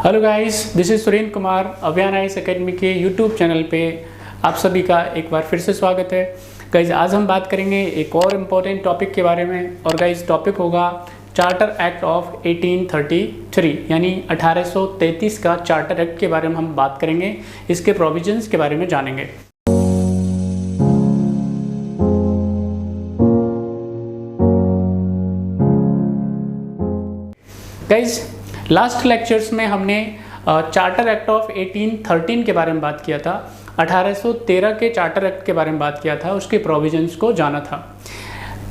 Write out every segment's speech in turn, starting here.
Hello guys, this is Surendra Kumar. अभियान IAS academy के YouTube channel पे आप सभी का एक बार फिर से स्वागत है। गाइस, आज हम बात करेंगे एक और इम्पोर्टेंट टॉपिक के बारे में, और गाइस टॉपिक होगा चार्टर एक्ट ऑफ 1833 यानी 1833 का चार्टर एक्ट के बारे में हम बात करेंगे, इसके प्रोविजंस के बारे में जानेंगे। गाइस, लास्ट लेक्चर्स में हमने चार्टर एक्ट ऑफ 1813 के बारे में बात किया था, 1813 के चार्टर एक्ट के बारे में बात किया था, उसके प्रोविजंस को जाना था।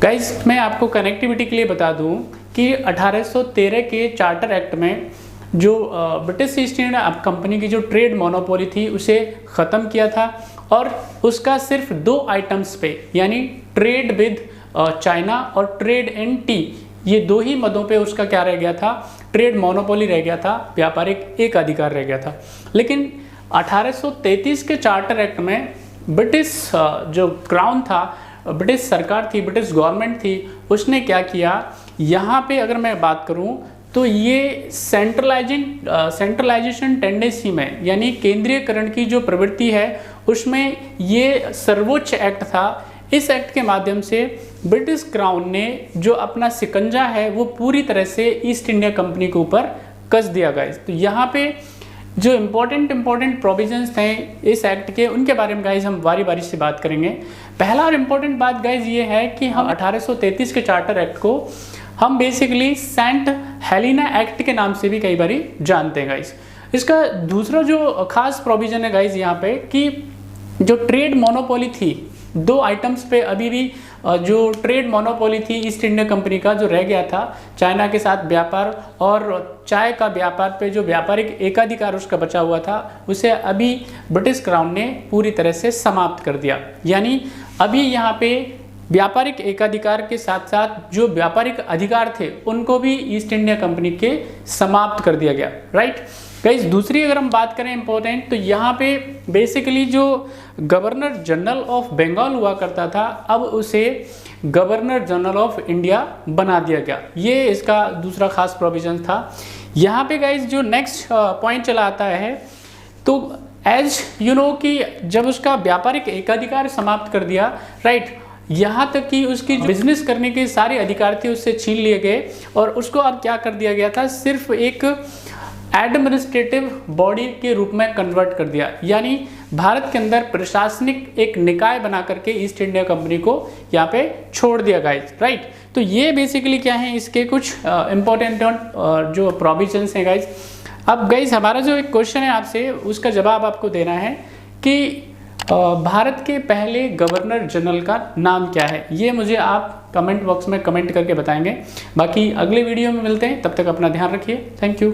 गाइस, मैं आपको कनेक्टिविटी के लिए बता दूं कि 1813 के चार्टर एक्ट में जो ब्रिटिश ईस्ट इंडिया कंपनी की जो ट्रेड मोनोपोली थी उसे ख़त्म किया था, और उसका सिर्फ दो आइटम्स पे यानी ट्रेड विद चाइना और ट्रेड इन टी, ये दो ही मदों पे उसका क्या रह गया था, ट्रेड मोनोपोली रह गया था, व्यापारिक एक अधिकार रह गया था। लेकिन 1833 के चार्टर एक्ट में ब्रिटिश जो क्राउन था, ब्रिटिश सरकार थी, ब्रिटिश गवर्नमेंट थी, उसने क्या किया, यहाँ पे अगर मैं बात करूँ तो ये सेंट्रलाइजेशन टेंडेंसी में यानी केंद्रीयकरण की जो प्रवृत्ति है उसमें ये सर्वोच्च एक्ट था। इस एक्ट के माध्यम से ब्रिटिश क्राउन ने जो अपना शिकंजा है वो पूरी तरह से ईस्ट इंडिया कंपनी के ऊपर कस दिया गया। तो यहाँ पे जो इम्पोर्टेंट प्रोविजंस थे इस एक्ट के, उनके बारे में गाइज हम बारी बारी से बात करेंगे। पहला और इम्पोर्टेंट बात गाइज ये है कि हम 1833 के चार्टर एक्ट को हम बेसिकली सेंट हेलेना एक्ट के नाम से भी कई बारी जानते हैं गाइज। इसका दूसरा जो खास प्रोविजन है गाइज यहाँ पे कि जो ट्रेड मोनोपोली थी, दो आइटम्स पे अभी भी जो ट्रेड मोनोपोली थी ईस्ट इंडिया कंपनी का जो रह गया था, चाइना के साथ व्यापार और चाय का व्यापार पे जो व्यापारिक एकाधिकार उसका बचा हुआ था, उसे अभी ब्रिटिश क्राउन ने पूरी तरह से समाप्त कर दिया। यानी अभी यहाँ पे व्यापारिक एकाधिकार के साथ साथ जो व्यापारिक अधिकार थे उनको भी ईस्ट इंडिया कंपनी के समाप्त कर दिया गया, राइट गाइस। दूसरी अगर हम बात करें इम्पोर्टेंट, तो यहाँ पे बेसिकली जो गवर्नर जनरल ऑफ बंगाल हुआ करता था, अब उसे गवर्नर जनरल ऑफ इंडिया बना दिया गया। ये इसका दूसरा खास प्रोविजन था। यहाँ पे गाइस जो नेक्स्ट पॉइंट चला आता है, तो एज यू नो कि जब उसका व्यापारिक एकाधिकार समाप्त कर दिया, राइट, यहाँ तक कि उसकी बिजनेस करने के सारे अधिकार थे उससे छीन लिए गए, और उसको अब क्या कर दिया गया था, सिर्फ एक एडमिनिस्ट्रेटिव बॉडी के रूप में कन्वर्ट कर दिया। यानी भारत के अंदर प्रशासनिक एक निकाय बना करके ईस्ट इंडिया कंपनी को यहाँ पे छोड़ दिया गाइज, राइट। तो ये बेसिकली क्या है, इसके कुछ इम्पोर्टेंट जो प्रोविजंस हैं गाइज। अब गाइज हमारा जो एक क्वेश्चन है आपसे, उसका जवाब आपको देना है कि भारत के पहले गवर्नर जनरल का नाम क्या है। ये मुझे आप कमेंट बॉक्स में कमेंट करके बताएंगे। बाकी अगले वीडियो में मिलते हैं, तब तक अपना ध्यान रखिए। Thank you.